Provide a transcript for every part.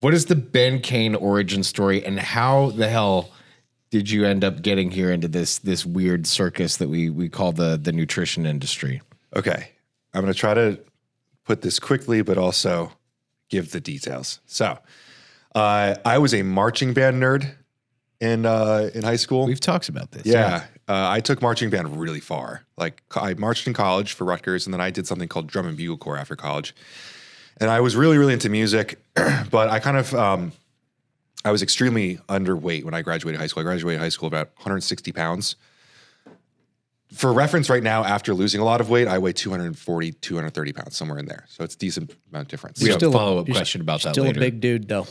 What is the Ben Kane origin story, and how the hell did you end up getting here into this weird circus that we call the nutrition industry? Okay. I'm going to try to put this quickly, but also give the details. So I was a marching band nerd in high school. We've talked about this. Yeah. I took marching band really far. Like I marched in college for Rutgers, and then I did something called drum and bugle corps after college. And I was really, really into music, but I kind of, I was extremely underweight when I graduated high school. I graduated high school about 160 pounds. For reference right now, after losing a lot of weight, I weigh 240, 230 pounds, somewhere in there. So it's a decent amount of difference. We have a follow-up question about that later. Still a big dude, though.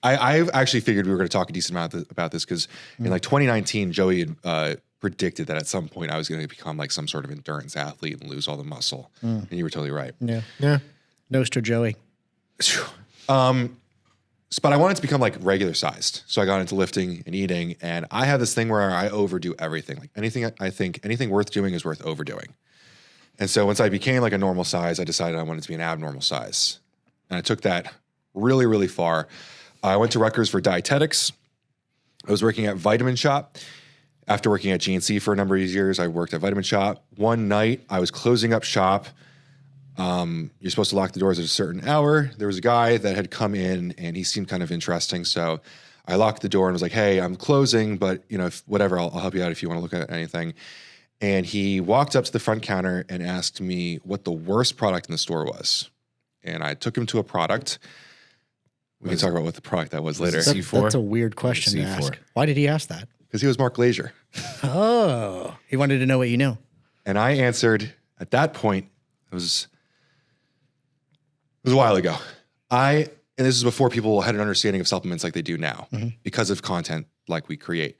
I actually figured we were going to talk a decent amount about this because in like 2019, Joey had predicted that at some point I was going to become like some sort of endurance athlete and lose all the muscle. And you were totally right. Yeah. Noster Joey. But I wanted to become like regular sized. So I got into lifting and eating, and I have this thing where I overdo everything. Like anything worth doing is worth overdoing. And so once I became like a normal size, I decided I wanted to be an abnormal size. And I took that really, really far. I went to Rutgers for dietetics. I was working at Vitamin Shop. After working at GNC for a number of years, I worked at Vitamin Shop. One night, I was closing up shop. You're supposed to lock the doors at a certain hour. There was a guy that had come in, and he seemed kind of interesting. So I locked the door and was like, "Hey, I'm closing, but whatever, I'll help you out if you want to look at anything." And he walked up to the front counter and asked me what the worst product in the store was. And I took him to a product. We can talk about what the product that was later. C4? That's a weird question to ask. Why did he ask that? Because he was Mark Glazier. Oh, he wanted to know what you knew. And I answered at that point, it was a while ago. And this is before people had an understanding of supplements like they do now because of content like we create.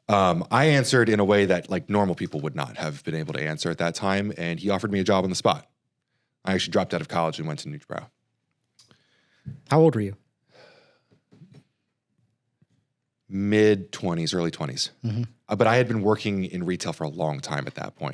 I answered in a way that like normal people would not have been able to answer at that time. And he offered me a job on the spot. I actually dropped out of college and went to Nutri-Brow. How old were you? Mid-20s, early 20s. But I had been working in retail for a long time at that point.